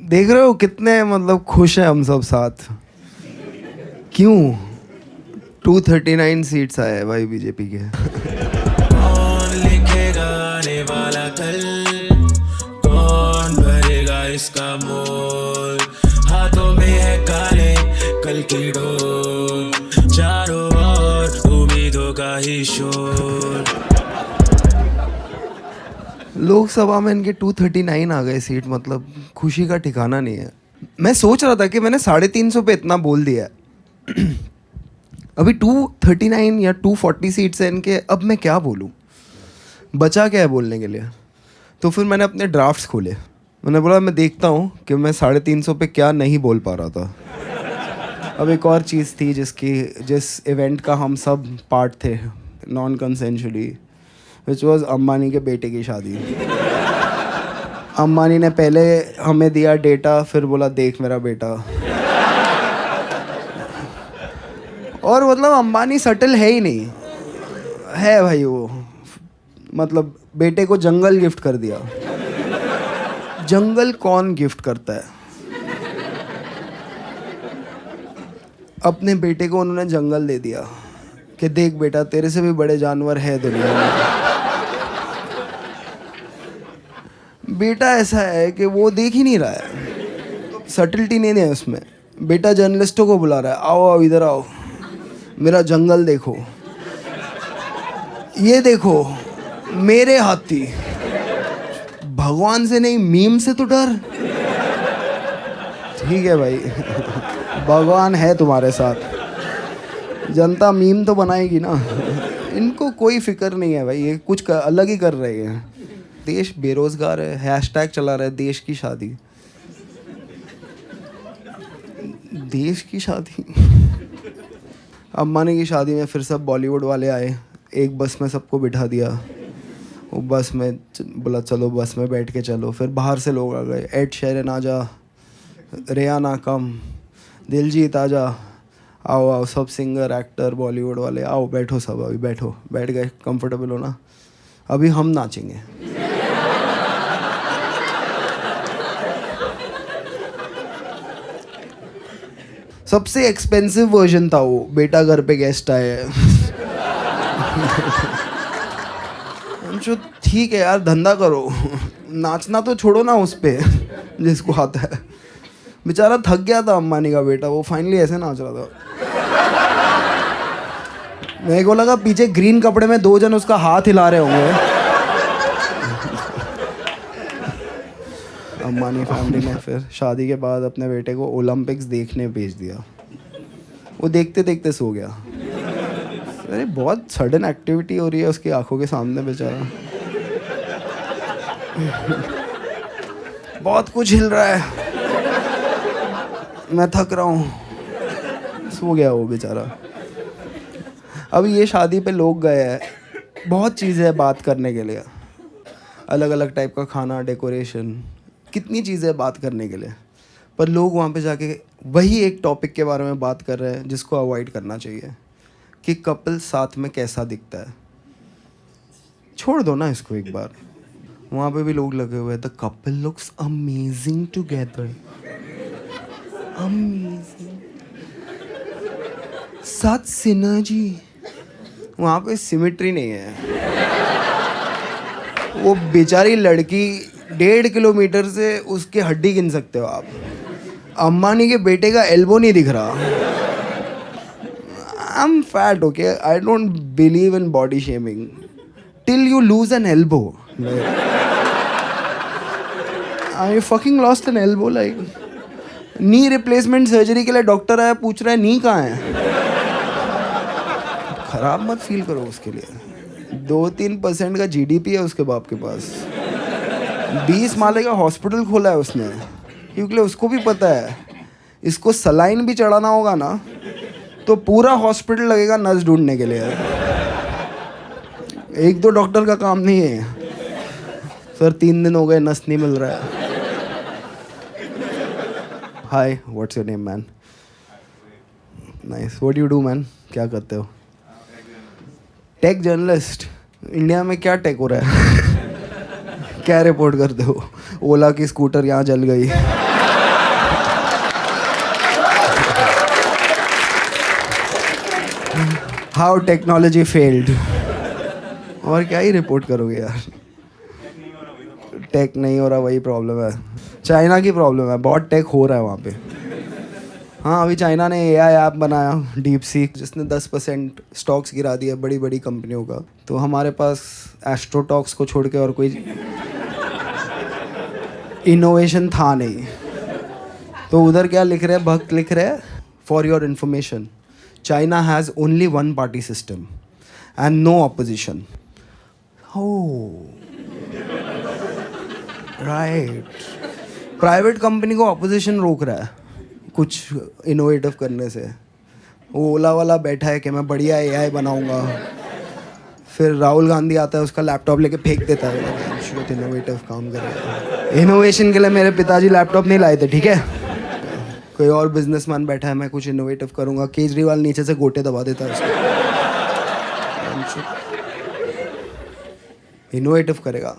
देख रहे हो कितने मतलब खुश हैं हम सब साथ। क्यों 239 सीट्स आए भाई बीजेपी के। कौन लिखेगा आने वाला कल, कौन भरेगा इसका मोल, हाथों में है काले कल की डोर, चारों ओर उम्मीदों का ही शोर। लोकसभा में इनके 239 आ गए सीट, मतलब खुशी का ठिकाना नहीं है। मैं सोच रहा था कि मैंने 350 पे इतना बोल दिया है अभी 239 या 240 सीट्स हैं इनके, अब मैं क्या बोलूँ, बचा क्या है बोलने के लिए। तो फिर मैंने अपने ड्राफ्ट्स खोले, मैंने बोला मैं देखता हूँ कि मैं 350 पे क्या नहीं बोल पा रहा था। अब एक और चीज़ थी जिस इवेंट का हम सब पार्ट थे non consensually, which was Ambani के बेटे की शादी। अंबानी ने पहले हमें दिया डेटा, फिर बोला देख मेरा बेटा। और मतलब अंबानी सटल है ही नहीं है भाई वो, मतलब बेटे को जंगल गिफ्ट कर दिया। जंगल कौन गिफ्ट करता है? अपने बेटे को उन्होंने जंगल दे दिया कि देख बेटा तेरे से भी बड़े जानवर है दुनिया में। बेटा ऐसा है कि वो देख ही नहीं रहा है, सटलिटी नहीं है उसमें। बेटा जर्नलिस्टों को बुला रहा है, आओ आओ इधर आओ, मेरा जंगल देखो, ये देखो मेरे हाथी। भगवान से नहीं मीम से तो डर। ठीक है भाई, भगवान है तुम्हारे साथ, जनता मीम तो बनाएगी ना। इनको कोई फिक्र नहीं है भाई, ये कुछ अलग ही कर रहे हैं। देश बेरोजगार है, हैशटैग चला रहा है देश की शादी। देश की शादी। अंबानी की शादी में फिर सब बॉलीवुड वाले आए, एक बस में सबको बिठा दिया। वो बस में बोला चलो बस में बैठ के चलो, फिर बाहर से लोग आ गए, एड शेरन आजा, रेहाना कम, दिलजीत आजा, आओ आओ सब सिंगर एक्टर बॉलीवुड वाले आओ बैठो सब, अभी बैठो, बैठ गए, कंफर्टेबल हो ना, अभी हम नाचेंगे। सबसे एक्सपेंसिव वर्जन था वो, बेटा घर पे गेस्ट आए। जो ठीक है यार धंधा करो, नाचना तो छोड़ो ना उस पे जिसको आता है। बेचारा थक गया था अंबानी का बेटा, वो फाइनली ऐसे नाच रहा था। मेरे को लगा पीछे ग्रीन कपड़े में 2 जन उसका हाथ हिला रहे होंगे। अंबानी फैमिली ने फिर शादी के बाद अपने बेटे को ओलंपिक्स देखने भेज दिया। वो देखते देखते सो गया। अरे बहुत सडन एक्टिविटी हो रही है उसकी आंखों के सामने बेचारा। बहुत कुछ हिल रहा है, मैं थक रहा हूँ, सो गया वो बेचारा। अब ये शादी पे लोग गए हैं, बहुत चीज़ें हैं बात करने के लिए, अलग अलग टाइप का खाना, डेकोरेशन, कितनी चीज़ें बात करने के लिए, पर लोग वहाँ पे जाके वही एक टॉपिक के बारे में बात कर रहे हैं जिसको अवॉइड करना चाहिए कि कपल साथ में कैसा दिखता है। छोड़ दो ना इसको एक बार। वहाँ पे भी लोग लगे हुए हैं, the couple looks amazing together, amazing, साथ सिनर्जी। वहाँ पे सिमेट्री नहीं है। वो बेचारी लड़की 1.5 किलोमीटर से उसके हड्डी गिन सकते हो आप। अंबानी के बेटे का एल्बो नहीं दिख रहा। I am fat, okay, I don't believe in body shaming till you lose N elbow. I fucking lost N elbow, like knee replacement surgery के लिए डॉक्टर आया, पूछ रहा है नी कहाँ है। खराब मत फील करो उसके लिए। 2-3% का जीडीपी है उसके बाप के पास। 20 माले का हॉस्पिटल खोला है उसने, क्योंकि उसको भी पता है इसको सलाइन भी चढ़ाना होगा ना तो पूरा हॉस्पिटल लगेगा नस ढूंढने के लिए। 1-2 डॉक्टर का काम नहीं है। सर 3 दिन हो गए नस नहीं मिल रहा है। Hi, what's your name man? Nice, what you do man? क्या करते हो? Take journalist. इंडिया में क्या टेक हो रहा है? क्या रिपोर्ट करते हो? ओला की स्कूटर यहाँ जल गई। How technology failed. और क्या ही रिपोर्ट करोगे यार, टेक नहीं हो रहा वही प्रॉब्लम है, चाइना की प्रॉब्लम है, बहुत टेक हो रहा है वहाँ पे। हाँ अभी चाइना ने एआई ऐप बनाया डीप सीक, जिसने 10% स्टॉक्स गिरा दिया बड़ी बड़ी कंपनियों का। तो हमारे पास एस्ट्रोटॉक्स को छोड़ के और कोई इनोवेशन था नहीं। तो उधर क्या लिख रहे हैं, भक्त लिख रहे हैं, for your information China has only one party system and no opposition. Right, private company को ऑपोजिशन रोक रहा है कुछ इनोवेटिव करने से। वो ओला वाला बैठा है कि मैं बढ़िया एआई बनाऊंगा, फिर राहुल गांधी आता है उसका लैपटॉप लेके फेंक देता है, शुद्ध इनोवेटिव काम करेगा। इनोवेशन के लिए मेरे पिताजी लैपटॉप नहीं लाए थे, ठीक है। कोई और बिजनेसमैन बैठा है, मैं कुछ इनोवेटिव करूंगा, केजरीवाल नीचे से गोटे दबा देता है उसको, इनोवेटिव करेगा।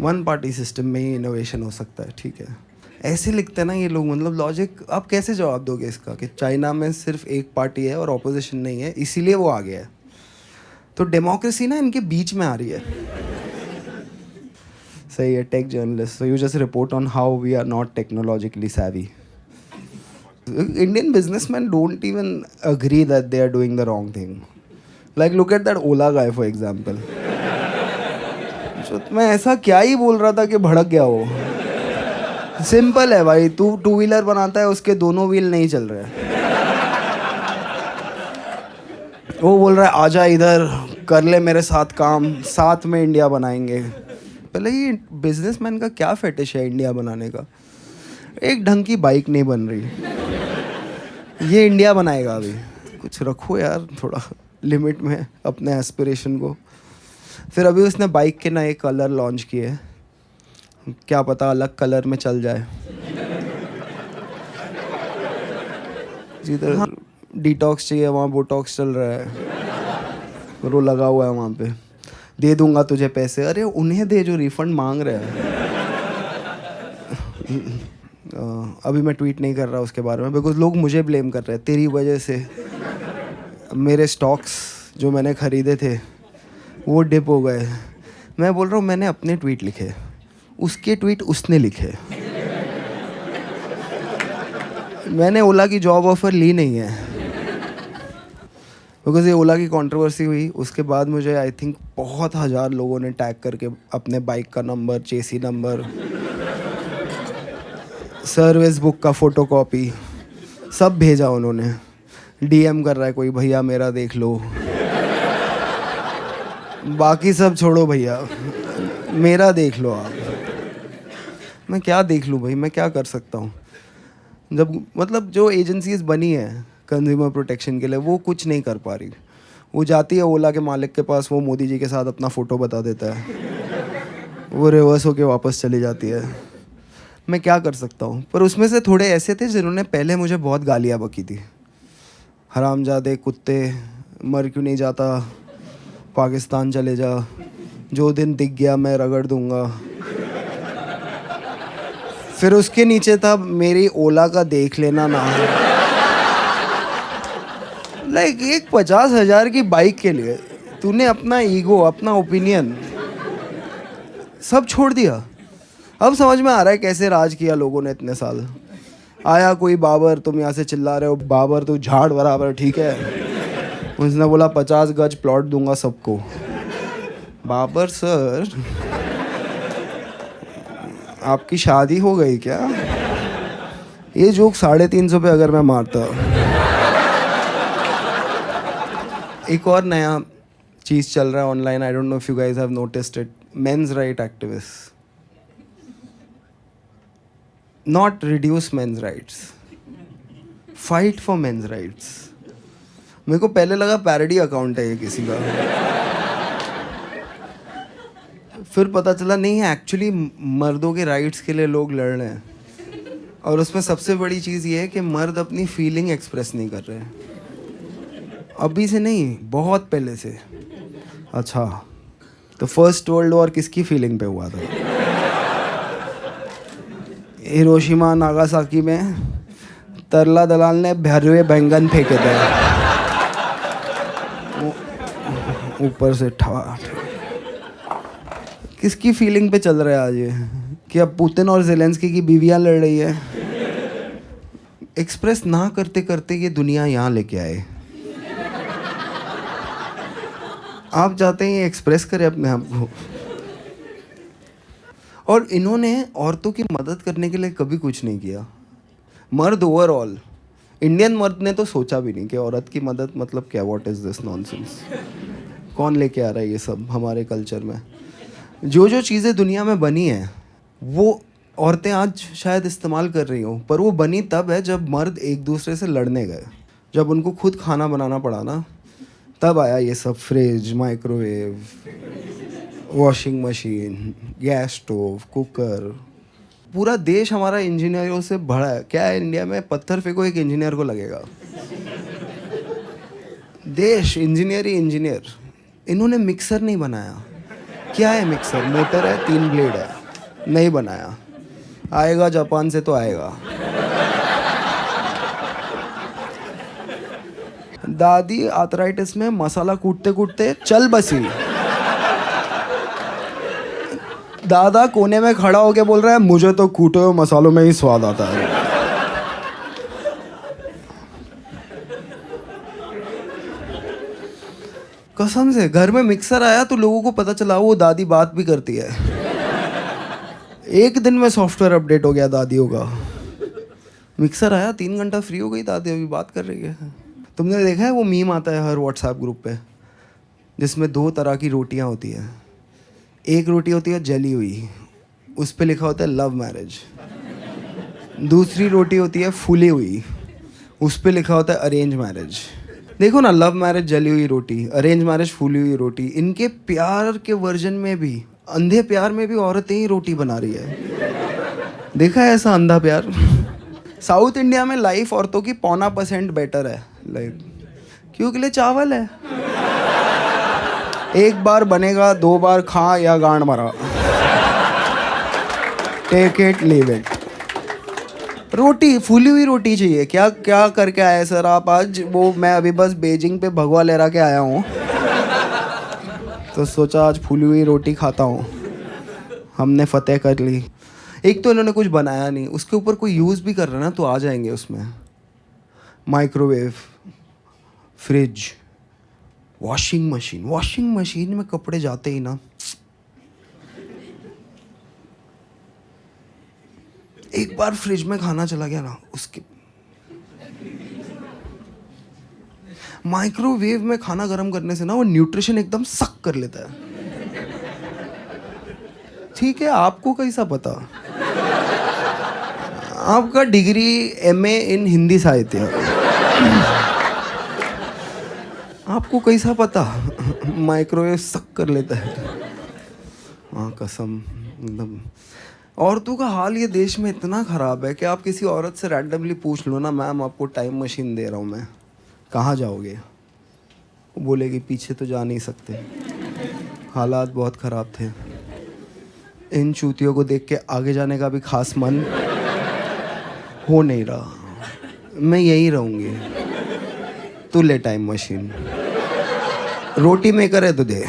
वन पार्टी सिस्टम में ही इनोवेशन हो सकता है, ठीक है। ऐसे लिखते हैं ना ये लोग, मतलब लॉजिक आप कैसे जवाब दोगे इसका कि चाइना में सिर्फ एक पार्टी है और ऑपोजिशन नहीं है, इसीलिए वो आ गया है। तो डेमोक्रेसी ना इनके बीच में आ रही है। सही है, tech journalist, so you just report on how we are not technologically savvy. Indian businessmen don't even agree that they are doing the wrong thing. Like look at that Ola guy for example. मैं ऐसा क्या ही बोल रहा था कि भड़क गया वो। सिंपल है भाई, तू टू व्हीलर बनाता है, उसके दोनों व्हील नहीं चल रहे हैं। वो बोल रहा है आजा इधर कर ले मेरे साथ काम, साथ में इंडिया बनाएंगे। पहले ये बिजनेसमैन का क्या फेटिश है इंडिया बनाने का। एक ढंग की बाइक नहीं बन रही, ये इंडिया बनाएगा। अभी कुछ रखो यार थोड़ा लिमिट में अपने एस्पिरेशन को। फिर अभी उसने बाइक के नए कलर लॉन्च किए, क्या पता अलग कलर में चल जाए। जिधर डिटॉक्स चाहिए वहाँ बोटॉक्स चल रहा है, वो लगा हुआ है वहाँ पे। दे दूंगा तुझे पैसे, अरे उन्हें दे जो रिफंड मांग रहे हैं। अभी मैं ट्वीट नहीं कर रहा उसके बारे में, बिकॉज लोग मुझे ब्लेम कर रहे हैं, तेरी वजह से मेरे स्टॉक्स जो मैंने ख़रीदे थे वो डिप हो गए। मैं बोल रहा हूँ मैंने अपने ट्वीट लिखे, उसके ट्वीट उसने लिखे। मैंने ओला की जॉब ऑफ़र ली नहीं है, बिकॉज ये ओला की कंट्रोवर्सी हुई उसके बाद मुझे आई थिंक बहुत हज़ार लोगों ने टैग करके अपने बाइक का नंबर, चेसी नंबर, सर्विस बुक का फ़ोटोकॉपी सब भेजा उन्होंने। डीएम कर रहा है कोई, भैया मेरा देख लो। बाकी सब छोड़ो भैया, मेरा देख लो आप। मैं क्या देख लूँ भाई, मैं क्या कर सकता हूँ जब मतलब जो एजेंसीज बनी है कंज्यूमर प्रोटेक्शन के लिए वो कुछ नहीं कर पा रही। वो जाती है ओला के मालिक के पास, वो मोदी जी के साथ अपना फ़ोटो बता देता है, वो रिवर्स होके वापस चली जाती है। मैं क्या कर सकता हूँ। पर उसमें से थोड़े ऐसे थे जिन्होंने पहले मुझे बहुत गालियाँ बकी थी, हरामजादे कुत्ते, मर क्यों नहीं जाता, पाकिस्तान चले जा, जो दिन दिख गया मैं रगड़ दूंगा। फिर उसके नीचे था मेरी ओला का देख लेना ना। लाइक एक 50,000 की बाइक के लिए तूने अपना ईगो, अपना ओपिनियन सब छोड़ दिया। अब समझ में आ रहा है कैसे राज किया लोगों ने इतने साल। आया कोई बाबर, तुम यहाँ से चिल्ला रहे हो बाबर तू झाड़ बराबर, ठीक है। उसने बोला 50 गज प्लॉट दूंगा सबको। बाबर सर आपकी शादी हो गई क्या? ये जोक 350 पे अगर मैं मारता। एक और नया चीज़ चल रहा है online, I don't know if you guys have noticed it, men's right activist. Not reduce men's rights, fight for men's rights. मेरे को पहले लगा पैरोडी अकाउंट है ये किसी का, फिर पता चला नहीं है, एक्चुअली मर्दों के राइट्स के लिए लोग लड़ रहे हैं। और उसमें सबसे बड़ी चीज़ ये है कि मर्द अपनी फीलिंग एक्सप्रेस नहीं कर रहे हैं, अभी से नहीं बहुत पहले से। अच्छा तो फर्स्ट वर्ल्ड वॉर किसकी फीलिंग पे हुआ था? हिरोशिमा नागासाकी में तरला दलाल ने भरे हुए बैंगन फेंके थे। ऊपर से ठा। किसकी फीलिंग पे चल रहा है आज ये कि अब पुतिन और ज़ेलेंस्की की बीवियां लड़ रही है? एक्सप्रेस ना करते करते ये दुनिया यहाँ लेके आए। आप चाहते हैं ये एक्सप्रेस करें अपने आप को। और इन्होंने औरतों की मदद करने के लिए कभी कुछ नहीं किया। मर्द ओवरऑल, इंडियन मर्द ने तो सोचा भी नहीं कि औरत की मदद मतलब क्या, व्हाट इज़ दिस नॉनसेंस। कौन लेके आ रहा है ये सब हमारे कल्चर में? जो जो चीज़ें दुनिया में बनी हैं वो औरतें आज शायद इस्तेमाल कर रही हों, पर वो बनी तब है जब मर्द एक दूसरे से लड़ने गए। जब उनको खुद खाना बनाना पड़ा ना, तब आया ये सब। Fridge, microwave, washing machine, gas stove, cooker. पूरा देश हमारा इंजीनियरों से भरा है। क्या है इंडिया में? पत्थर फेंको, एक इंजीनियर को लगेगा। देश इंजीनियर ही इंजीनियर। इन्होंने मिक्सर नहीं बनाया। क्या है मिक्सर? मोटर है, 3 ब्लेड है। नहीं बनाया। आएगा जापान से तो आएगा। दादी आर्थराइटिस में मसाला कूटते कूटते चल बसी। दादा कोने में खड़ा होके बोल रहा है, मुझे तो कूटे हुए मसालों में ही स्वाद आता है। कसम से घर में मिक्सर आया तो लोगों को पता चला वो दादी बात भी करती है। एक दिन में सॉफ्टवेयर अपडेट हो गया दादियों का। मिक्सर आया, 3 घंटा फ्री हो गई दादी, अभी बात कर रही है। तुमने देखा है वो मीम आता है हर व्हाट्सएप ग्रुप पे, जिसमें 2 तरह की रोटियां होती है। एक रोटी होती है जली हुई, उस पे लिखा होता है लव मैरिज। दूसरी रोटी होती है फूली हुई, उस पे लिखा होता है अरेंज मैरिज। देखो ना, लव मैरिज जली हुई रोटी, अरेंज मैरिज फूली हुई रोटी। इनके प्यार के वर्जन में भी, अंधे प्यार में भी औरतें ही रोटी बना रही है। देखा है ऐसा अंधा प्यार? साउथ इंडिया में लाइफ औरतों की 0.5% बेटर है लाइफ, क्योंकि लिए चावल है। एक बार बनेगा, 2 बार खा या गांड मरा। Take it leave it. रोटी, फूली हुई रोटी चाहिए। क्या क्या करके आए सर आप आज? वो मैं अभी बस बीजिंग पे भगवा लहरा के आया हूँ, तो सोचा आज फूली हुई रोटी खाता हूँ। हमने फतेह कर ली। एक तो इन्होंने कुछ बनाया नहीं, उसके ऊपर कोई यूज़ भी कर रहा है ना तो आ जाएंगे उसमें। Microwave, fridge, washing machine. Washing machine में कपड़े जाते ही ना, एक बार फ्रिज में खाना चला गया ना, उसके माइक्रोवेव में खाना गर्म करने से ना वो न्यूट्रिशन एकदम सक कर लेता है। ठीक है, आपको कैसा पता? आपका डिग्री MA इन हिंदी साहित्य, आपको कैसा पता माइक्रोवेव सक कर लेता है? हाँ कसम, एकदम। औरतों का हाल ये देश में इतना ख़राब है कि आप किसी औरत से रैंडमली पूछ लो ना, मैम आपको टाइम मशीन दे रहा हूँ मैं, कहाँ जाओगे? वो बोलेगी पीछे तो जा नहीं सकते। हालात बहुत ख़राब थे। इन चूतियों को देख के आगे जाने का भी खास मन हो नहीं रहा। मैं यहीं रहूँगी। तू ले टाइम मशीन, रोटी मेकर है तो दे।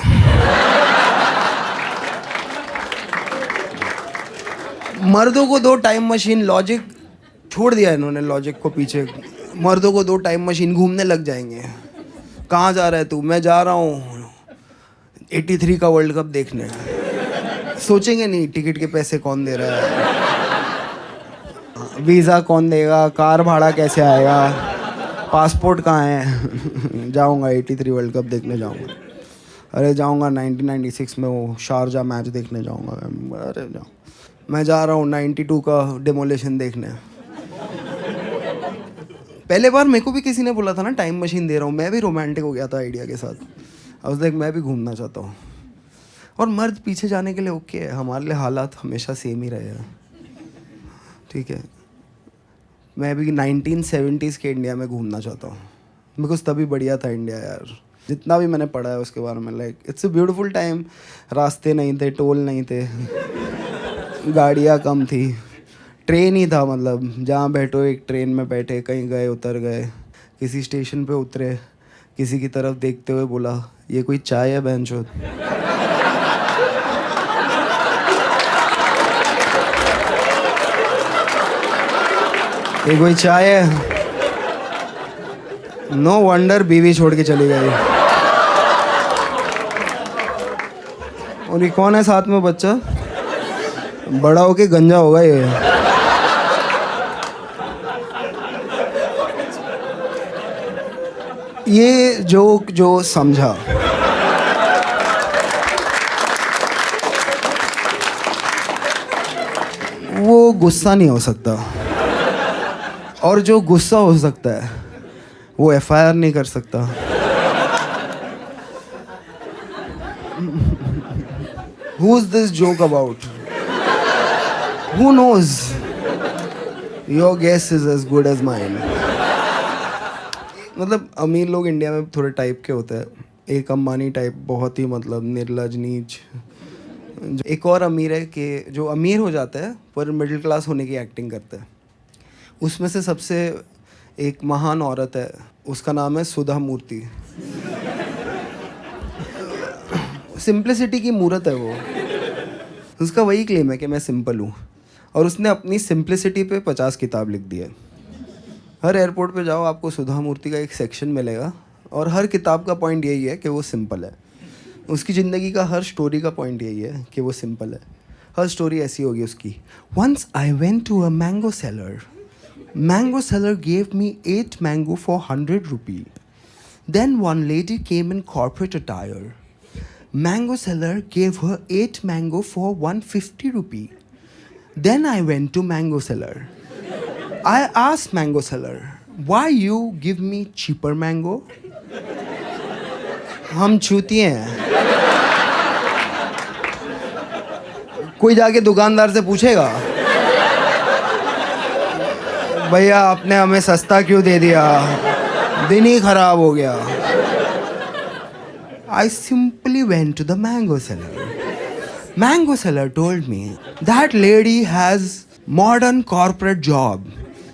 मर्दों को 2 टाइम मशीन। लॉजिक छोड़ दिया इन्होंने, लॉजिक को पीछे। मर्दों को 2 टाइम मशीन, घूमने लग जाएंगे। कहाँ जा रहा है तू? मैं जा रहा हूँ 83 का वर्ल्ड कप देखने। सोचेंगे नहीं टिकट के पैसे कौन दे रहा है, वीज़ा कौन देगा, कार भाड़ा कैसे आएगा, पासपोर्ट कहाँ है। जाऊँगा 83 वर्ल्ड कप देखने जाऊँगा। अरे जाऊँगा 1996 में वो शारजा मैच देखने जाऊँगा। अरे जाऊँ, मैं जा रहा हूँ 92 का डेमोलेशन देखने। पहले बार मेरे को भी किसी ने बोला था ना टाइम मशीन दे रहा हूँ, मैं भी रोमांटिक हो गया था आइडिया के साथ। अब देख मैं भी घूमना चाहता हूँ। और मर्द पीछे जाने के लिए ओके है, हमारे लिए हालात हमेशा सेम ही रहे हैं। ठीक है, मैं भी 1970s के इंडिया में घूमना चाहता हूँ, बिकॉज तभी बढ़िया था इंडिया यार। जितना भी मैंने पढ़ा है उसके बारे में, like it's a beautiful time. रास्ते नहीं थे, टोल नहीं थे, गाड़ियाँ कम थी, ट्रेन ही था। मतलब जहाँ बैठो एक ट्रेन में बैठे, कहीं गए उतर गए, किसी स्टेशन पे उतरे, किसी की तरफ देखते हुए बोला, ये कोई चाय है बहनचोद? ये कोई चाय है? नो वंडर बीवी छोड़ के चली गई। और ये कौन है साथ में बच्चा? बड़ा होके गंजा होगा ये। ये जोक जो समझा, वो गुस्सा नहीं हो सकता, और जो गुस्सा हो सकता है वो एफआईआर नहीं कर सकता। Who is this joke about? Who knows? Your guess is as good as mine. मतलब अमीर लोग इंडिया में थोड़े टाइप के होते हैं। एक अंबानी टाइप, बहुत ही मतलब निर्लज नीच। एक और अमीर है कि जो अमीर हो जाता है पर मिडिल क्लास होने की एक्टिंग करता है। उसमें से सबसे एक महान औरत है, उसका नाम है सुधा मूर्ति। सिंप्लिसिटी की मूरत है वो। उसका वही क्लेम है कि मैं सिंपल हूँ, और उसने अपनी सिंप्लिसिटी पे 50 किताब लिख दी है। हर एयरपोर्ट पे जाओ आपको सुधा मूर्ति का एक सेक्शन मिलेगा, और हर किताब का पॉइंट यही है कि वो सिंपल है। उसकी ज़िंदगी का हर स्टोरी का पॉइंट यही है कि वो सिंपल है। हर स्टोरी ऐसी होगी उसकी। Once I went to a mango seller. Mango seller gave me 8 mango for 100 rupee. Then one lady came in corporate attire. Mango seller gave her 8 mango for 150 rupee. Then I went to mango seller. I asked mango seller, why you give me cheaper mango? हम चूतिए हैं। कोई जाके दुकानदार से पूछेगा, भैया आपने हमें सस्ता क्यों दे दिया, दिन ही खराब हो गया। I simply went to the mango seller. Mango seller told me that lady has modern corporate job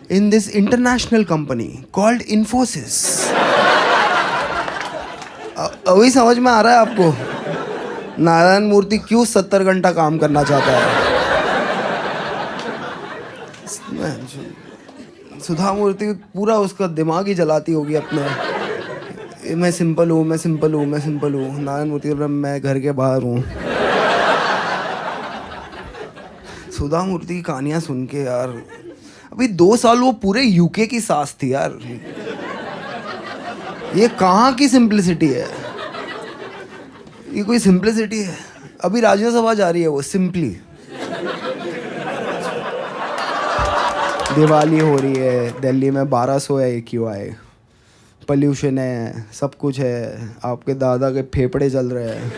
in this international company called Infosys. अभी समझ में आ रहा है आपको नारायण मूर्ति क्यों 70 घंटा काम करना चाहता है। सुधा मूर्ति पूरा उसका दिमाग ही जलाती होगी अपने, मैं सिंपल हूँ, मैं सिंपल हूँ, मैं सिंपल हूँ। नारायण मूर्ति मैं घर के बाहर हूँ। सुधा मूर्ति की कहानियाँ सुन के यार, अभी 2 साल वो पूरे यूके की सास थी यार। ये कहाँ की सिंप्लिसिटी है? ये कोई सिंप्लिसिटी है? अभी राज्यसभा जा रही है वो सिंपली। दिवाली हो रही है, दिल्ली में 1200 है AQI, पोल्यूशन है, सब कुछ है, आपके दादा के फेफड़े जल रहे हैं,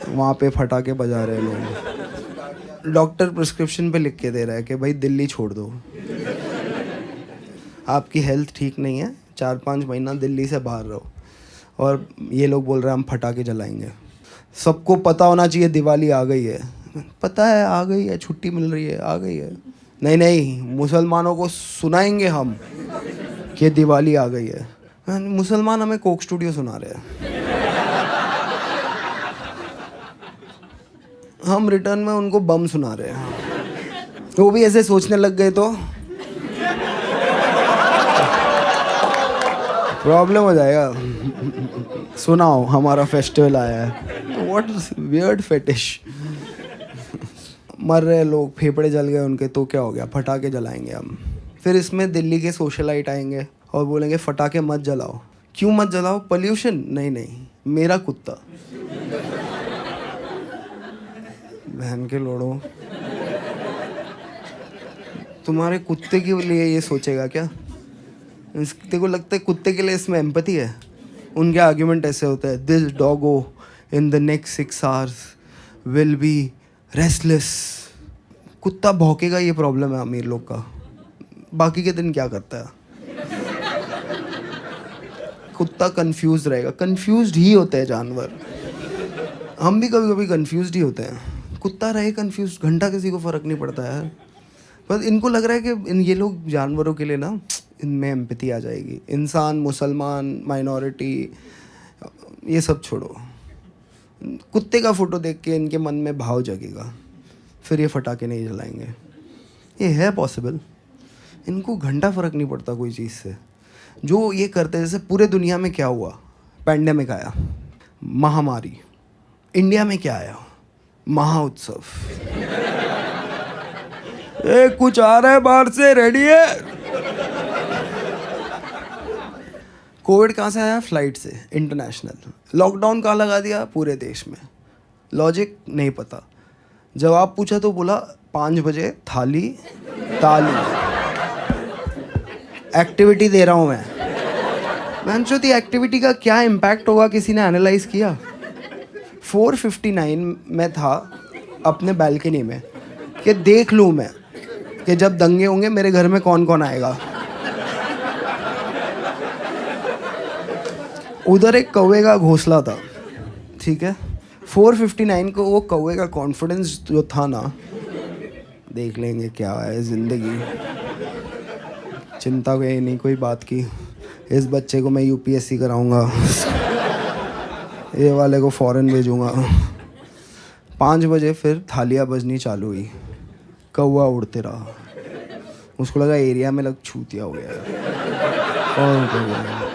वहाँ पे फटाके बजा रहे हैं लोग। डॉक्टर प्रिस्क्रिप्शन पे लिख के दे रहा है कि भाई दिल्ली छोड़ दो, आपकी हेल्थ ठीक नहीं है, 4-5 महीना दिल्ली से बाहर रहो। और ये लोग बोल रहे हैं हम फटाके जलाएंगे। सबको पता होना चाहिए दिवाली आ गई है। पता है आ गई है, छुट्टी मिल रही है, आ गई है। नहीं नहीं, मुसलमानों को सुनाएंगे हम कि दिवाली आ गई है। मुसलमान हमें कोक स्टूडियो सुना रहे हैं, हम रिटर्न में उनको बम सुना रहे हैं। वो भी ऐसे सोचने लग गए तो प्रॉब्लम हो जाएगा। सुनाओ हमारा फेस्टिवल आया है। What weird fetish. मर रहे लोग, फेफड़े जल गए उनके, तो क्या हो गया, फटाके जलाएंगे हम। फिर इसमें दिल्ली के सोशलाइट आएंगे और बोलेंगे फटाके मत जलाओ। क्यों मत जलाओ? पोल्यूशन? नहीं नहीं, मेरा कुत्ता। बहन के लोड़ो, तुम्हारे कुत्ते के लिए ये सोचेगा क्या? तेरे को लगता है कुत्ते के लिए इसमें एम्पैथी है? उनके आर्ग्यूमेंट ऐसे होते हैं, this Doggo in the next 6 hours will be restless. कुत्ता भौंकेगा, ये प्रॉब्लम है अमीर लोग का। बाकी के दिन क्या करता है? कुत्ता कंफ्यूज रहेगा। कंफ्यूज्ड ही होते हैं जानवर। हम भी कभी कभी कंफ्यूज्ड ही होते हैं। कुत्ता रहे कंफ्यूज, घंटा किसी को फ़र्क नहीं पड़ता है। बस इनको लग रहा है कि ये लोग जानवरों के लिए ना इनमें एम्पैथी आ जाएगी। इंसान, मुसलमान, माइनॉरिटी, ये सब छोड़ो, कुत्ते का फ़ोटो देख के इनके मन में भाव जगेगा, फिर ये फटाके नहीं जलाएंगे। ये है पॉसिबल। इनको घंटा फ़र्क नहीं पड़ता कोई चीज़ से। जो ये करते, जैसे पूरे दुनिया में क्या हुआ, पैंडेमिक आया, महामारी, इंडिया में क्या आया, महा उत्सव। कुछ आ रहा है बाहर से, रेडी है। कोविड कहाँ से आया? फ्लाइट से, इंटरनेशनल। लॉकडाउन कहाँ लगा दिया? पूरे देश में। लॉजिक नहीं पता। जवाब पूछा तो बोला 5 बजे थाली ताली, एक्टिविटी दे रहा हूँ मैं सोचती एक्टिविटी का क्या इम्पैक्ट होगा, किसी ने एनालाइज किया? 4:59 में था अपने बैल्कनी में कि देख लूँ मैं कि जब दंगे होंगे मेरे घर में कौन कौन आएगा। उधर एक कौवे का घोंसला था, ठीक है। 4:59 को वो कौवे का कॉन्फिडेंस जो था ना, देख लेंगे क्या है ज़िंदगी, चिंता कोई नहीं कोई बात की, इस बच्चे को मैं यूपीएससी कराऊंगा, ये वाले को फॉरेन भेजूंगा। 5 बजे फिर थालियाँ बजनी चालू हुई, कौवा उड़ते रहा। उसको लगा एरिया में लग छूतिया हो गया और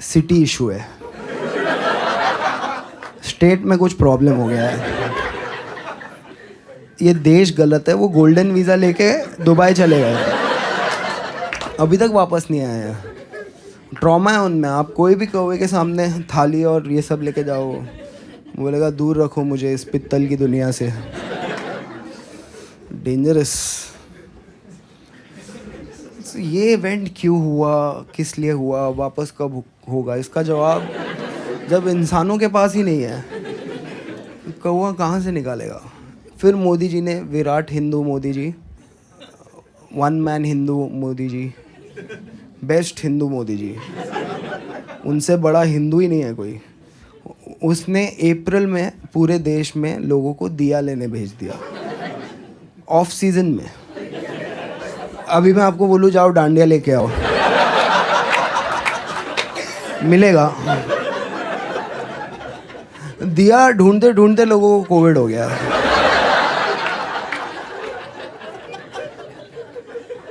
सिटी इशू है, स्टेट में कुछ प्रॉब्लम हो गया है, ये देश गलत है। वो गोल्डन वीज़ा लेके दुबई चले गए, अभी तक वापस नहीं आए हैं। ट्रॉमा है उनमें। आप कोई भी कौवे के सामने थाली और ये सब लेके जाओ, बोलेगा दूर रखो मुझे इस पित्तल की दुनिया से, डेंजरस। ये इवेंट क्यों हुआ, किस लिए हुआ, वापस कब होगा, इसका जवाब जब इंसानों के पास ही नहीं है, कौवा कहाँ से निकालेगा? फिर मोदी जी ने, Virat Hindu Modi ji, one man Hindu Modi ji, best Hindu Modi ji, उनसे बड़ा हिंदू ही नहीं है कोई। उसने अप्रैल में पूरे देश में लोगों को दिया लेने भेज दिया, ऑफ सीजन में। अभी मैं आपको बोलूँ जाओ डांडिया लेके आओ, मिलेगा? दिया ढूंढते ढूंढते लोगों को कोविड हो गया।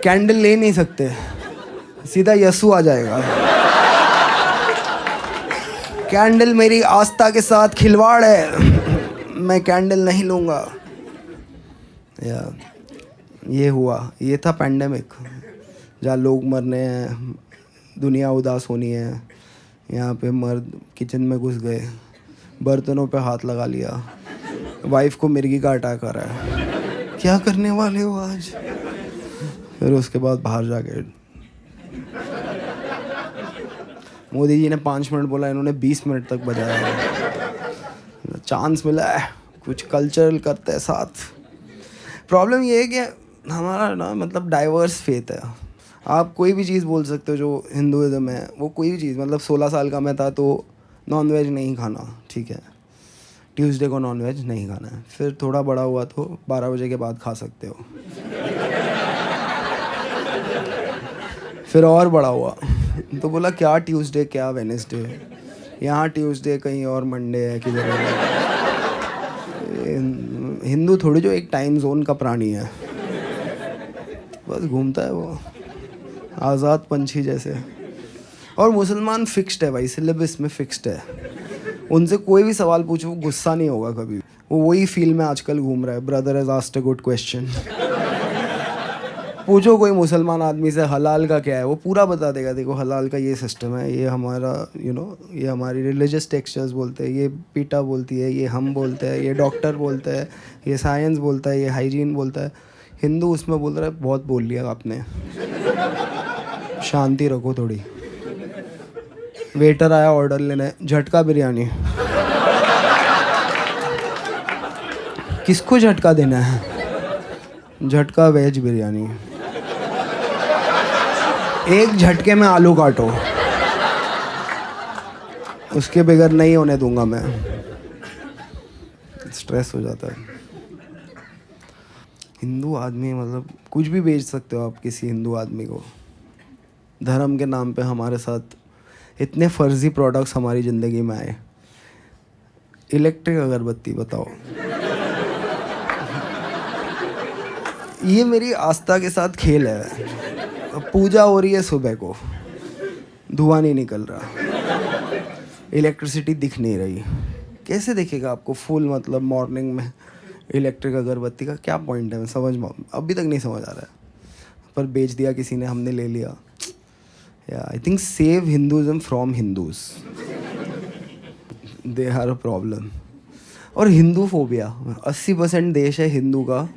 कैंडल ले नहीं सकते, सीधा यसु आ जाएगा। कैंडल मेरी आस्था के साथ खिलवाड़ है, मैं कैंडल नहीं लूँगा। या ये हुआ, ये था पैंडेमिक, जहाँ लोग मरने हैं, दुनिया उदास होनी है। यहाँ पे मर्द किचन में घुस गए, बर्तनों पे हाथ लगा लिया, वाइफ को मिर्गी का अटैक आ रहा है, क्या करने वाले हो आज? फिर उसके बाद बाहर जाके मोदी जी ने 5 मिनट बोला, इन्होंने 20 मिनट तक बजाया। चांस मिला है, कुछ कल्चरल करते हैं साथ। प्रॉब्लम ये है कि हमारा ना मतलब डाइवर्स फेथ है। आप कोई भी चीज़ बोल सकते हो जो हिंदुज़म है, वो कोई भी चीज़, मतलब 16 साल का मैं था तो नॉनवेज नहीं खाना, ठीक है, ट्यूसडे को नॉनवेज नहीं खाना है। फिर थोड़ा बड़ा हुआ तो 12 बजे के बाद खा सकते हो। फिर और बड़ा हुआ तो बोला क्या ट्यूसडे क्या वेडनेसडे, यहाँ ट्यूसडे कहीं और मंडे है किधर है। हिंदू थोड़ी जो एक टाइम जोन का प्राणी है, बस घूमता है वो आज़ाद पंछी जैसे। और मुसलमान फिक्स्ड है भाई, सिलेबस में फिक्स्ड है, उनसे कोई भी सवाल पूछो वो गुस्सा नहीं होगा कभी। वो वही फील में आजकल घूम रहा है, brother has asked a good question. पूछो कोई मुसलमान आदमी से हलाल का क्या है, वो पूरा बता देगा। देखो हलाल का ये सिस्टम है, ये हमारा ये हमारी रिलीजियस टेक्सचर्स बोलते हैं, ये पीटा बोलती है, ये हम बोलते हैं, ये डॉक्टर बोलते हैं, ये साइंस बोलता है, ये हाइजीन बोलता है। हिंदू उसमें बोल रहा है बहुत बोल लिया आपने, शांति रखो थोड़ी। वेटर आया ऑर्डर लेने, झटका बिरयानी। किसको झटका देना है? झटका वेज बिरयानी। एक झटके में आलू काटो, उसके बगैर नहीं होने दूंगा मैं। स्ट्रेस हो जाता है। हिंदू आदमी मतलब कुछ भी बेच सकते हो आप किसी हिंदू आदमी को। धर्म के नाम पे हमारे साथ इतने फर्जी प्रोडक्ट्स हमारी ज़िंदगी में आए। इलेक्ट्रिक अगरबत्ती बताओ, ये मेरी आस्था के साथ खेल है। पूजा हो रही है सुबह को, धुआं नहीं निकल रहा, इलेक्ट्रिसिटी दिख नहीं रही, कैसे दिखेगा आपको फुल मतलब मॉर्निंग में इलेक्ट्रिक अगरबत्ती का क्या पॉइंट है? मैं समझ अभी तक नहीं समझ आ रहा है, पर बेच दिया किसी ने, हमने ले लिया। या I think save Hinduism from Hindus, they are a problem. और हिंदू फोबिया 80% देश है हिंदू का,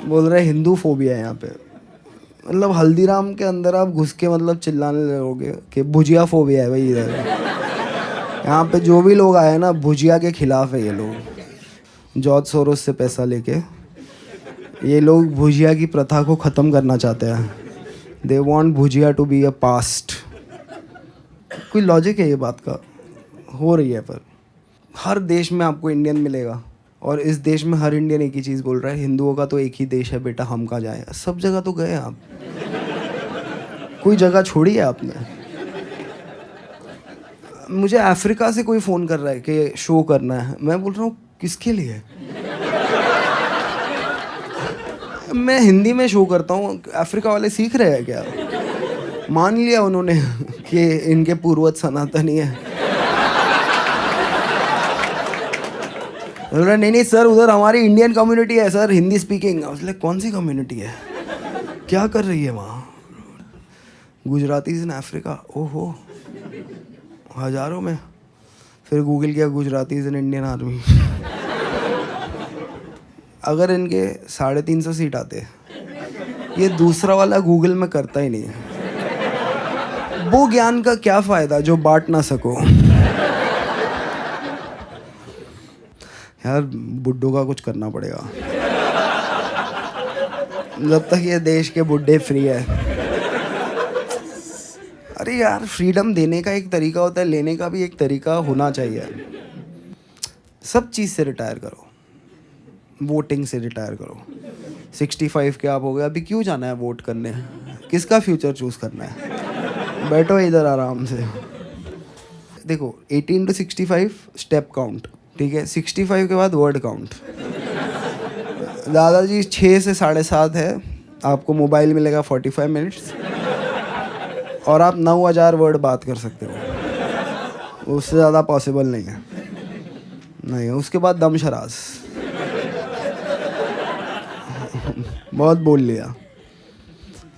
बोल रहे हिंदू फोबिया है यहाँ पे। मतलब हल्दीराम के अंदर आप घुस के मतलब चिल्लाने लगोगे कि भुजिया फोबिया है भाई इधर। यहाँ पे जो भी लोग आए ना भुजिया के खिलाफ है ये लोग। जॉर्ज सोरोस से पैसा लेके ये लोग भुजिया की प्रथा को ख़त्म करना चाहते हैं। They want bhujia to be a past. कोई लॉजिक है ये बात का? हो रही है, पर हर देश में आपको इंडियन मिलेगा और इस देश में हर इंडियन एक ही चीज़ बोल रहा है, हिंदुओं का तो एक ही देश है बेटा, हम कहाँ जाएं। सब जगह तो गए आप, कोई जगह छोड़ी है आपने? मुझे अफ्रीका से कोई फ़ोन कर रहा है कि शो करना है, मैं बोल रहा हूँ किसके लिए? मैं हिंदी में शो करता हूँ, अफ्रीका वाले सीख रहे हैं क्या? मान लिया उन्होंने कि इनके पूर्वज सनातनी है। नहीं नहीं सर, उधर हमारी इंडियन कम्युनिटी है सर, हिंदी स्पीकिंग। उसने कौन सी कम्युनिटी है, क्या कर रही है वहाँ? गुजरातीज इन अफ्रीका, ओहो हज़ारों में। फिर गूगल किया गुजरातीज इन इंडियन आर्मी। अगर इनके 350 सीट आते, ये दूसरा वाला गूगल में करता ही नहीं है। वो ज्ञान का क्या फ़ायदा जो बांट ना सको। यार बुड्ढों का कुछ करना पड़ेगा, जब तक ये देश के बुड्ढे फ्री है। अरे यार फ्रीडम देने का एक तरीका होता है, लेने का भी एक तरीका होना चाहिए। सब चीज़ से रिटायर करो, वोटिंग से रिटायर करो। 65 के आप हो गए, अभी क्यों जाना है वोट करने? किसका फ्यूचर चूज़ करना है? बैठो इधर आराम से। देखो 18 to 65 स्टेप काउंट, ठीक है। 65 के बाद वर्ड काउंट। दादाजी 6 से 7:30 है, आपको मोबाइल मिलेगा 45 मिनट्स और आप 9000 वर्ड बात कर सकते हो, उससे ज़्यादा पॉसिबल नहीं है। नहीं, उसके बाद दम शराज। बहुत बोल लिया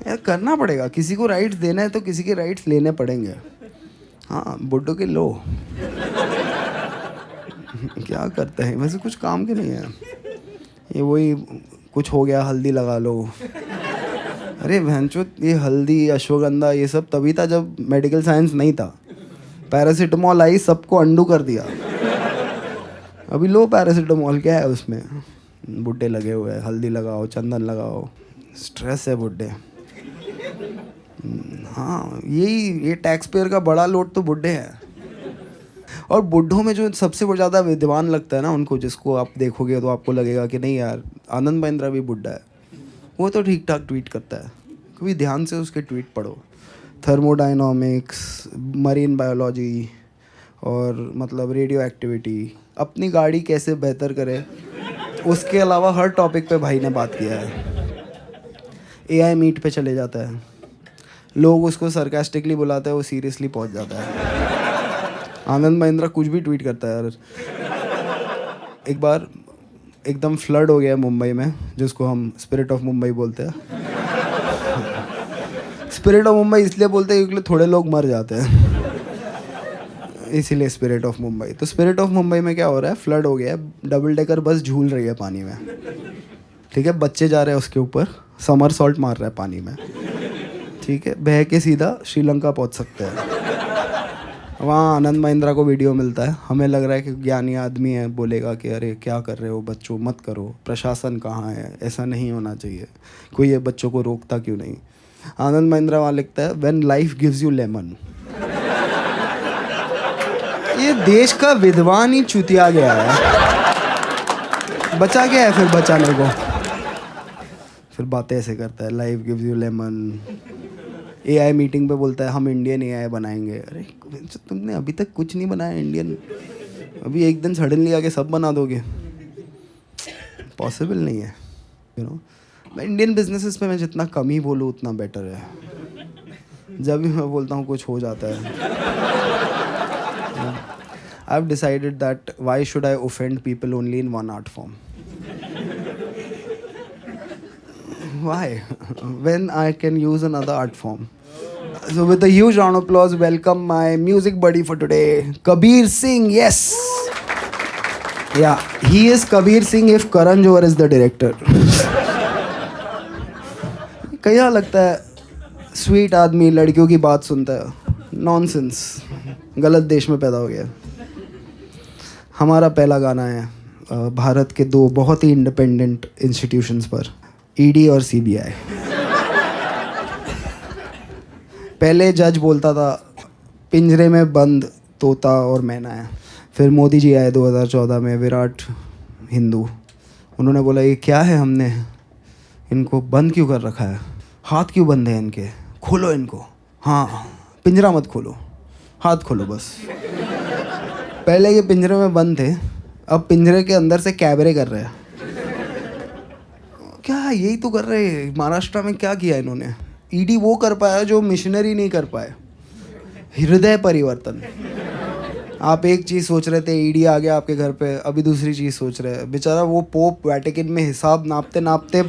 यार, करना पड़ेगा। किसी को राइट्स देना है तो किसी के राइट्स लेने पड़ेंगे। हाँ बुड्ढों के लो। क्या करते हैं वैसे, कुछ काम के नहीं है ये। वही कुछ हो गया हल्दी लगा लो। अरे भैंचो, ये हल्दी अश्वगंधा ये सब तभी था जब मेडिकल साइंस नहीं था। पैरासीटामॉल आई, सबको अंडू कर दिया। अभी लो पैरासीटामॉल, क्या है उसमें? बुड्ढे लगे हुए हैं, हल्दी लगाओ, चंदन लगाओ। स्ट्रेस है बुड्ढे। हाँ ये टैक्स पेयर का बड़ा लोड तो बुड्ढे हैं। और बुड्ढों में जो सबसे ज़्यादा विद्वान लगता है ना उनको, जिसको आप देखोगे तो आपको लगेगा कि नहीं यार आनंद महिंद्रा भी बुड्ढा है, वो तो ठीक ठाक ट्वीट करता है। कभी ध्यान से उसके ट्वीट पढ़ो। थर्मोडायनामिक्स, मरीन बायोलॉजी और मतलब रेडियो एक्टिविटी, अपनी गाड़ी कैसे बेहतर करे, उसके अलावा हर टॉपिक पे भाई ने बात किया है। AI मीट पे चले जाता है, लोग उसको सरकास्टिकली बुलाते हैं, वो सीरियसली पहुंच जाता है। आनंद महिंद्रा कुछ भी ट्वीट करता है यार। एक बार एकदम फ्लड हो गया मुंबई में, जिसको हम स्पिरिट ऑफ मुंबई बोलते हैं। स्पिरिट ऑफ मुंबई इसलिए बोलते हैं क्योंकि थोड़े लोग मर जाते हैं, इसीलिए स्पिरिट ऑफ मुंबई। तो स्पिरिट ऑफ मुंबई में क्या हो रहा है, फ्लड हो गया है, डबल डेकर बस झूल रही है पानी में, ठीक है। बच्चे जा रहे हैं उसके ऊपर, समर सॉल्ट मार रहा है पानी में, ठीक है। बह के सीधा श्रीलंका पहुंच सकते हैं। वहाँ आनंद महिंद्रा को वीडियो मिलता है, हमें लग रहा है कि ज्ञानी आदमी है, बोलेगा कि अरे क्या कर रहे हो बच्चों, मत करो, प्रशासन कहाँ है, ऐसा नहीं होना चाहिए, कोई ये बच्चों को रोकता क्यों नहीं। आनंद महिंद्रा वहाँ लिखता है when life gives you lemon. ये देश का विद्वान ही चुतिया गया है। बचा क्या है फिर बचाने को? फिर बातें ऐसे करता है, life gives you lemon. AI meeting पे बोलता है हम इंडियन एआई बनाएंगे। अरे तुमने अभी तक कुछ नहीं बनाया इंडियन, अभी एक दिन सडनली आके सब बना दोगे? पॉसिबल नहीं है, यू नो। मैं इंडियन बिजनेसेस पे मैं जितना कम ही बोलूँ उतना बेटर है। जब भी मैं बोलता हूँ कुछ हो जाता है। I have decided that why should I offend people only in one art form? Why? When I can use another art form. So with a huge round of applause, welcome my music buddy for today, Kabir Singh. Yes. Yeah, he is Kabir Singh if Karan Johar is the director. क्या लगता है sweet आदमी लड़कियों की बात सुनता है? Nonsense, गलत देश में पैदा हो गया। हमारा पहला गाना है भारत के दो बहुत ही इंडिपेंडेंट इंस्टीट्यूशंस पर, ईडी और सीबीआई। पहले जज बोलता था पिंजरे में बंद तोता और मैना है। फिर मोदी जी आए 2014 में, विराट हिंदू। उन्होंने बोला ये क्या है, हमने इनको बंद क्यों कर रखा है, हाथ क्यों बंद है इनके, खोलो इनको। हाँ, पिंजरा मत खोलो, हाथ खोलो बस। पहले ये पिंजरे में बंद थे, अब पिंजरे के अंदर से कैबरे कर रहे हैं। क्या यही तो कर रहे हैं महाराष्ट्र में? क्या किया इन्होंने? ईडी वो कर पाया जो मिशनरी नहीं कर पाए, हृदय परिवर्तन। आप एक चीज़ सोच रहे थे, ईडी आ गया आपके घर पे, अभी दूसरी चीज़ सोच रहे हैं। बेचारा वो पोप वैटिकन में हिसाब नापते नापते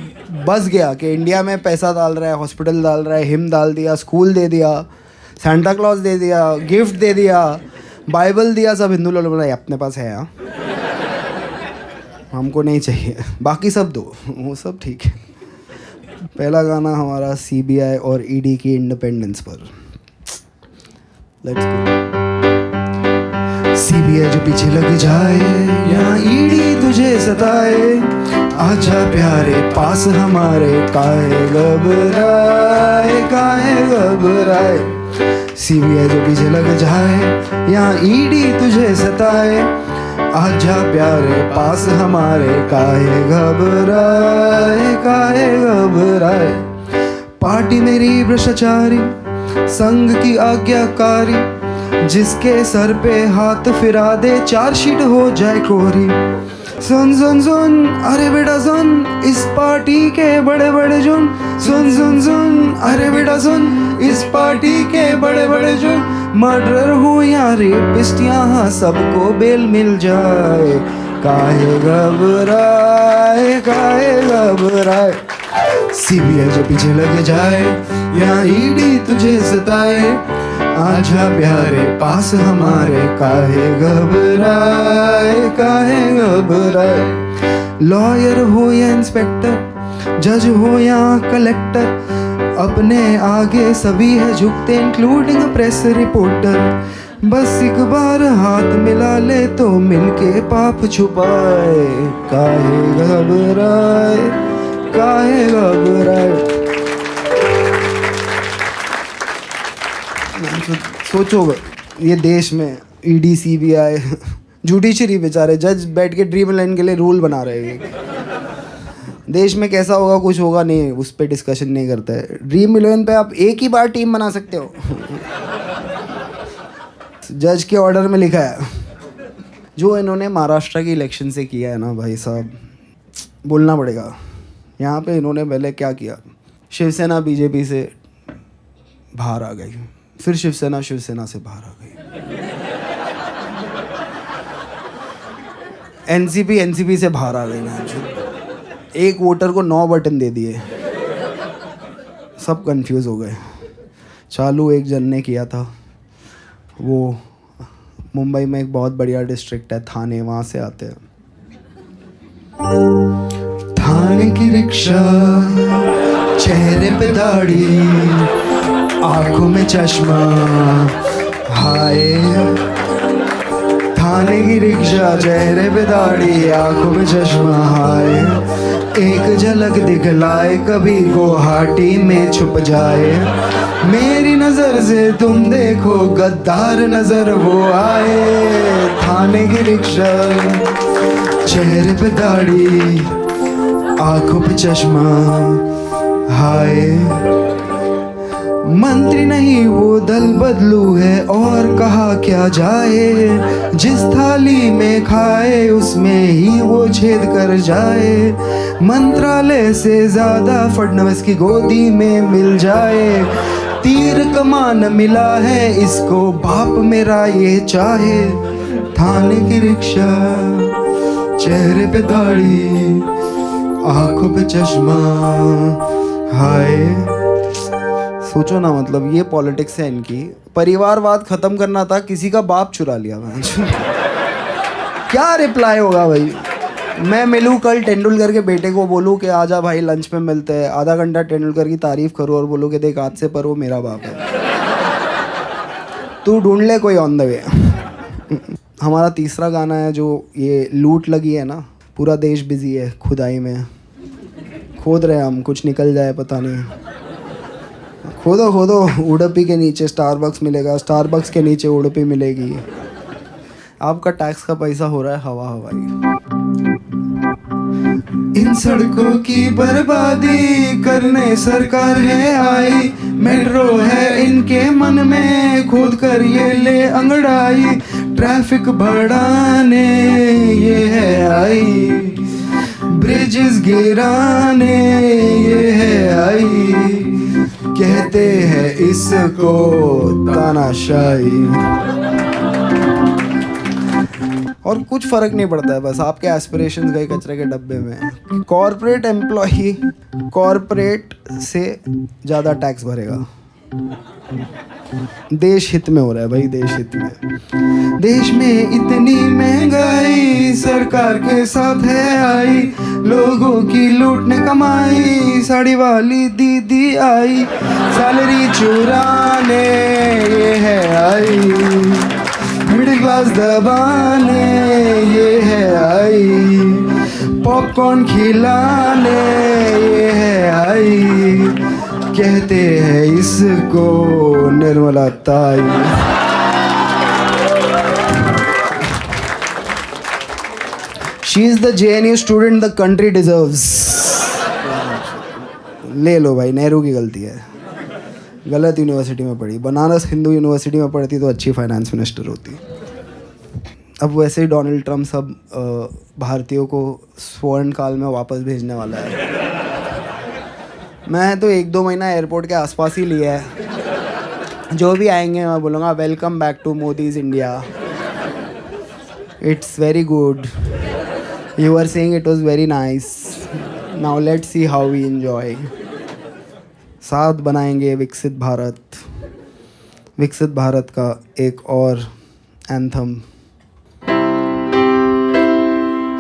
बस गया कि इंडिया में पैसा डाल रहा है, हॉस्पिटल डाल रहा है, हिम डाल दिया, स्कूल दे दिया, सेंटा क्लॉज दे दिया, गिफ्ट दे दिया, बाइबल दिया। सब हिंदू लोग बोला अपने पास है, हाँ हमको नहीं चाहिए, बाकी सब दो, वो सब ठीक है। पहला गाना हमारा सीबीआई और ईडी की इंडिपेंडेंस पर। Let's go. सीबीआई जो पीछे लग जाए या ईडी तुझे सताए, आजा प्यारे पास हमारे, काहे घबराए, काहे घबराए। सीबीआई जो पीछे लग जाए या ईडी तुझे सताए, आजा प्यारे पास हमारे, काहे घबराए, काहे घबराए। पार्टी मेरी भ्रष्टाचारी, संघ की आज्ञाकारी, जिसके सर पे हाथ फिरा दे चार्जशीट हो जाए कोरी। सुन सुन सुन अरे बेटा सुन, इस पार्टी के बड़े बड़े जुर्म। सुन सुन सुन अरे बेटा सुन, इस पार्टी के बड़े बड़े जुर्म। मर्डर हो या रेपिस्ट, यहाँ सबको बेल मिल जाए, काहे घबराए, काहे घबराए। सीबीआई जो पीछे लग जाए या ईडी तुझे सताए, आजा प्यारे पास हमारे, काहे घबराए, काहे घबराए। लॉयर हो या इंस्पेक्टर, जज हो या कलेक्टर, अपने आगे सभी है झुकते, इंक्लूडिंग प्रेस रिपोर्टर। बस एक बार हाथ मिला ले तो मिलके पाप छुपाए, काहे घबराए, काहे घबराए। सोचो ये देश में ईडी सीबीआई, जुडिशरी बेचारे जज बैठ के ड्रीम लाइन के लिए रूल बना रहे हैं। देश में कैसा होगा, कुछ होगा नहीं, उस पर डिस्कशन नहीं करता है। ड्रीम इलेवन पे आप एक ही बार टीम बना सकते हो, जज के ऑर्डर में लिखा है। जो इन्होंने महाराष्ट्र की इलेक्शन से किया है ना भाई साहब, बोलना पड़ेगा। यहाँ पे इन्होंने पहले क्या किया, शिवसेना बीजेपी से बाहर आ गई, फिर शिवसेना से बाहर आ गई, एनसीपी से बाहर आ गई ना। एक वोटर को 9 बटन दे दिए, सब कंफ्यूज हो गए। चालू एक जन ने किया था, वो मुंबई में एक बहुत बढ़िया डिस्ट्रिक्ट है थाने, वहाँ से आते हैं। थाने की रिक्शा, चेहरे पे दाढ़ी, आंखों में चश्मा, हाय। थाने की रिक्शा, चेहरे पे दाढ़ी, आंखों में चश्मा, हाय। एक झलक दिखलाए, कभी गुवाहाटी में छुप जाए। मेरी नजर से तुम देखो, गद्दार नजर वो आए। थाने की रिक्शा, चेहरे पे दाढ़ी, आंखों पे चश्मा, हाय मंत्री नहीं वो दल बदलू है, और कहा क्या जाए, जिस थाली में खाए उसमें ही वो छेद कर जाए, मंत्रालय से ज्यादा फडणवीस की गोदी में मिल जाए, तीर कमान मिला है इसको बाप मेरा ये चाहे, थाने की रिक्शा, चेहरे पे दाढ़ी, आंखों पे चश्मा, हाय। सोचो ना, मतलब ये पॉलिटिक्स है इनकी। परिवारवाद खत्म करना था, किसी का बाप चुरा लिया मैं। क्या रिप्लाई होगा भाई? मैं मिलूँ कल तेंदुलकर के बेटे को, बोलूँ कि आजा भाई लंच पे मिलते हैं, आधा घंटा तेंदुलकर की तारीफ करूँ और बोलूँ कि देख आज से पर वो मेरा बाप है, तू ढूंढ ले कोई ऑन द वे। हमारा तीसरा गाना है जो ये लूट लगी है ना, पूरा देश बिजी है खुदाई में, खोद रहे हम, कुछ निकल जाए पता नहीं। खोदो खोदो, उडुपी के नीचे स्टारबक्स मिलेगा, स्टारबक्स के नीचे उडुपी मिलेगी, आपका टैक्स का पैसा हो रहा है हवा हवाई। इन सड़कों की बर्बादी करने सरकार है आई, मेट्रो है इनके मन में, खोद कर ये ले अंगड़ाई, ट्रैफिक बढ़ाने ये है आई, ब्रिजेस गिराने ये है आई, कहते हैं इसको तानाशाही। और कुछ फर्क नहीं पड़ता है, बस आपके एस्पिरेशंस गए कचरे के डब्बे में। कॉर्पोरेट एम्प्लॉई कॉर्पोरेट से ज़्यादा टैक्स भरेगा। देश हित में हो रहा है भाई, देश हित में। देश में इतनी महंगाई सरकार के साथ है आई, लोगों की लूटने कमाई, साड़ी वाली दीदी आई, सैलरी चुराने ये है आई, मिडिल क्लास दबाने ये है आई, पॉपकॉर्न खिलाने ये है आई, कहते हैं इसको निर्मला ताई। She is the JNU student the country deserves. ले लो भाई, नेहरू की गलती है, गलत यूनिवर्सिटी में पढ़ी, बनारस हिंदू यूनिवर्सिटी में पढ़ती तो अच्छी फाइनेंस मिनिस्टर होती। अब वैसे ही डोनाल्ड ट्रम्प सब भारतीयों को स्वर्ण काल में वापस भेजने वाला है। मैं तो 1-2 महीना एयरपोर्ट के आसपास ही लिया है, जो भी आएंगे मैं बोलूँगा welcome back to Modi's India, it's very good, you are saying it was very nice, now let's see how we enjoy. साथ बनाएंगे विकसित भारत। विकसित भारत का एक और एंथम।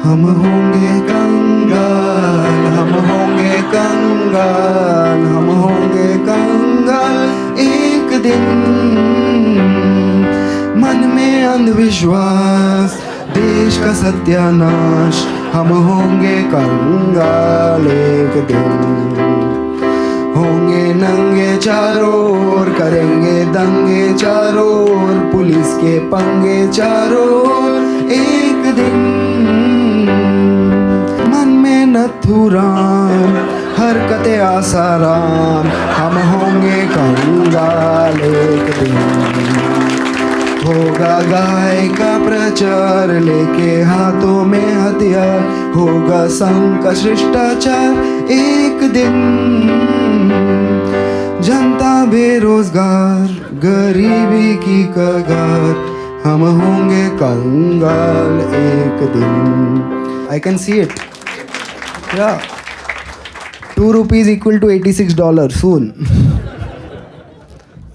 हम होंगे कंगाल, हम होंगे कंगाल, हम होंगे कंगाल एक दिन, मन में अंधविश्वास, देश का सत्यानाश, हम होंगे कंगाल एक दिन, होंगे नंगे चारों ओर, करेंगे दंगे चारों ओर, पुलिस के पंगे चारों ओर एक दिन, मन में नथुराम, हरकतें आसाराम, हम होंगे कंगाल एक दिन, होगा गाय का प्रचार, लेके हाथों में हथियार, होगा संघ का शिष्टाचार एक दिन, जनता बेरोजगार, गरीबी की कगार, हम होंगे कंगाल एक दिन। आई कैन सी इट, या ₹2 equal to $86 soon।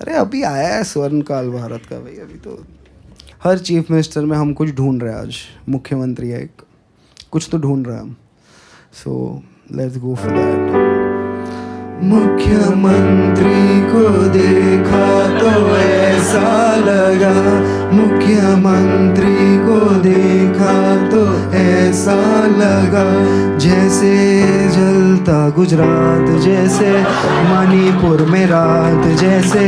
अरे अभी आया है स्वर्ण काल भारत का भाई, अभी तो हर चीफ मिनिस्टर में हम कुछ ढूंढ रहे हैं। आज मुख्यमंत्री है एक, कुछ तो ढूंढ रहे हैं हम, so let's go for that. मुख्यमंत्री को देखा तो ऐसा लगा, मुख्यमंत्री को देखा तो ऐसा लगा, जैसे जलता गुजरात, जैसे मणिपुर में रात, जैसे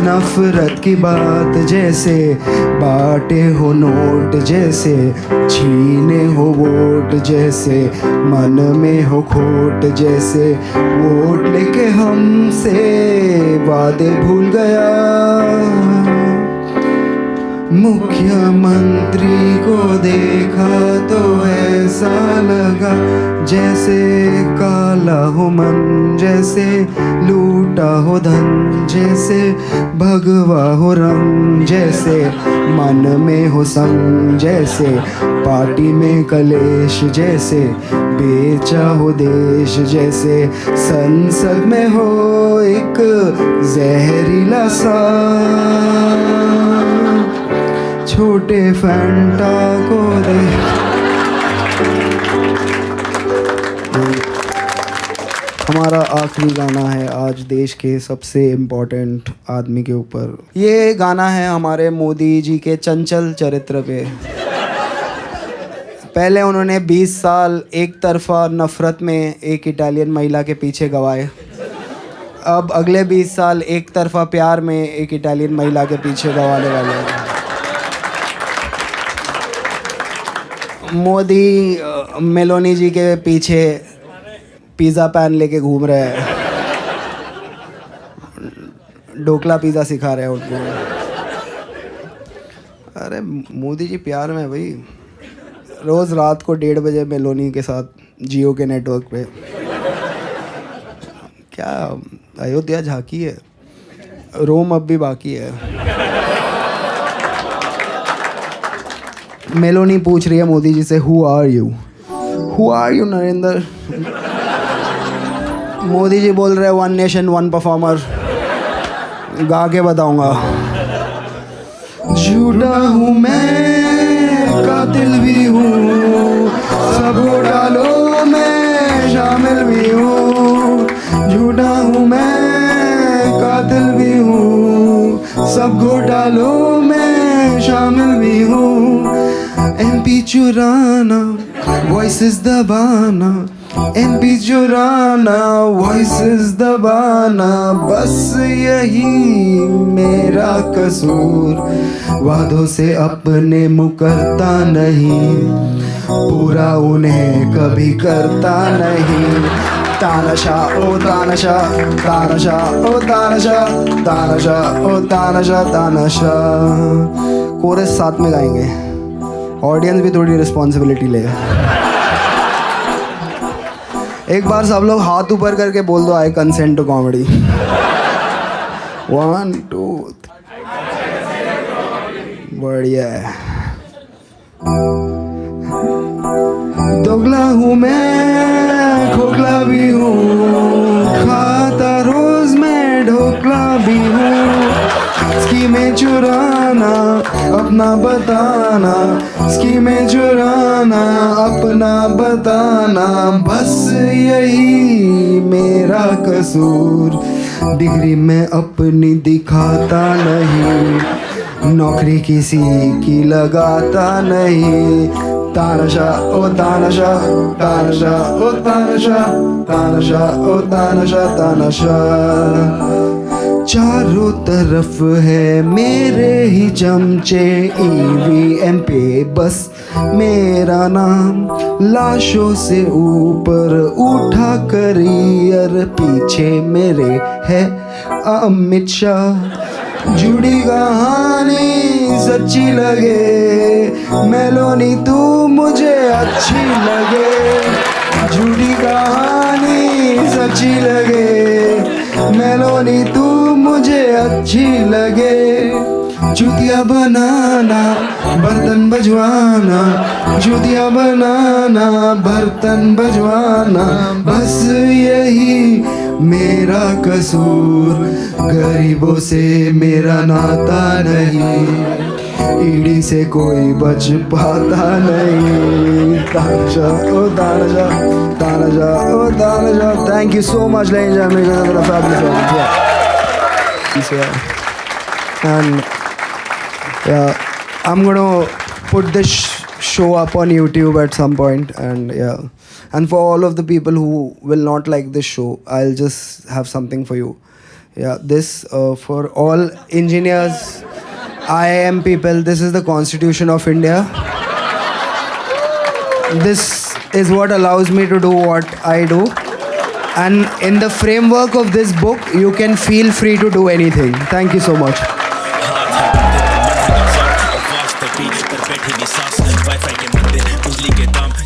नफरत की बात, जैसे बांटे हो नोट, जैसे छीने हो वोट, जैसे मन में हो खोट, जैसे वोट लेके हमसे वादे भूल गया। मुख्यमंत्री को देखा तो ऐसा लगा, जैसे काला हो मन, जैसे लूटा हो धन, जैसे भगवा हो रंग, जैसे मन में हो संग, जैसे पार्टी में कलेश, जैसे बेचा हो देश, जैसे संसद में हो एक जहरीला सा छोटे फैंटा को दे। हमारा आखिरी गाना है आज देश के सबसे इम्पोर्टेंट आदमी के ऊपर। ये गाना है हमारे मोदी जी के चंचल चरित्र पे। पहले उन्होंने 20 साल एक तरफा नफरत में एक इटालियन महिला के पीछे गवाए, अब अगले 20 साल एक तरफा प्यार में एक इटालियन महिला के पीछे गवाने वाले हैं। मोदी मेलोनी जी के पीछे पिज़्ज़ा पैन लेके घूम रहे हैं, ढोकला पिज़्ज़ा सिखा रहे हैं उनको। अरे मोदी जी प्यार में भाई, रोज़ रात को 1:30 बजे मेलोनी के साथ जियो के नेटवर्क पे। क्या अयोध्या झांकी है, रोम अब भी बाकी है। मेलोनी पूछ रही है मोदी जी से, who are you Narendra? Modi ji बोल रहे हैं, 1 नेशन 1 परफॉर्मर, गा के बताऊंगा। झूठा हूँ मैं, कातिल भी हूँ, सब घोटालों में शामिल भी हूँ। झूठा हूँ मैं, कातिल भी हूँ, सब घोटालों में शामिल भी हूँ। MP चुराना, वॉइसेस दबाना, MP चुराना, वॉइसेस दबाना, बस यही मेरा कसूर। वादों से अपने मुकरता नहीं, पूरा उन्हें कभी करता नहीं। तानाशाह ओ तानाशाह, तानाशाह ओ तानाशाह, तानाशाह ओ तानाशाह, तानाशाह। कोरस साथ में गाएंगे, ऑडियंस भी थोड़ी रिस्पॉन्सिबिलिटी ले। एक बार सब लोग हाथ ऊपर करके बोल दो, आई कंसेंट टू कॉमेडी। 1 2 बढ़िया है। दोगला हूँ मैं, खोखला भी हूँ, खाता रोज मैं ढोकला भी हूँ। स्कीमें चुराना, अपना बताना, स्कीमें चुराना, अपना बताना, बस यही मेरा कसूर। डिग्री में अपनी दिखाता नहीं, नौकरी किसी की लगाता नहीं। तानाशाह ओ तानाशाह, तानाशाह ओ तानाशाह, तानाशाह ओ तानाशाह, तानाशाह। चारों तरफ है मेरे ही चमचे, EVM पे बस मेरा नाम। लाशों से ऊपर उठा करियर, पीछे मेरे है अमित शाह। जुड़ी कहानी सच्ची लगे, मेलोनी तू मुझे अच्छी लगे। जुड़ी कहानी सच्ची लगे, मेलोनी तू मुझे अच्छी लगे। जूतिया बनाना, बर्तन बजवाना, जूतिया बनाना, बर्तन बजवाना, बस यही मेरा कसूर। गरीबों से मेरा नाता नहीं, ईडी से कोई बच पाता नहीं. तानाजा ओ तानाजा, तानाजा ओ तानाजा. Thank you so much, ladies and gentlemen. It's a fabulous song. Yeah. And yeah, I'm gonna put this show up on YouTube at some point, and yeah. And for all of the people who will not like this show, I'll just have something for you. Yeah, this for all engineers, IIM people, this is the Constitution of India. This is what allows me to do what I do. And in the framework of this book, you can feel free to do anything. Thank you so much.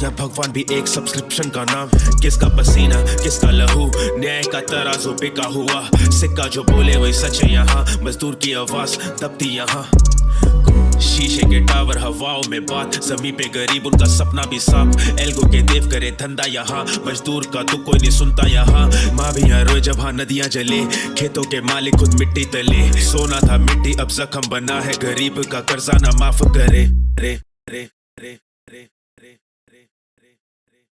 या भगवान भी एक subscription का नाम. किसका पसीना किसका लहू, न्याय का तराजू बिका हुआ. सिक्का जो बोले वही सच है यहाँ, मजदूर की आवाज दबती यहाँ. शीशे के टावर हवाओं में बात, जमी पे गरीब उनका सपना भी साफ. एल्गो के देव करे धंधा यहाँ, मजदूर का तो कोई नहीं सुनता यहाँ. माँ भी यहाँ रोए जब हाँ नदियाँ जले, खेतों के मालिक खुद मिट्टी तले. सोना था मिट्टी अब जख्म बना है, गरीब का कर्जा ना माफ करे. रे रे रे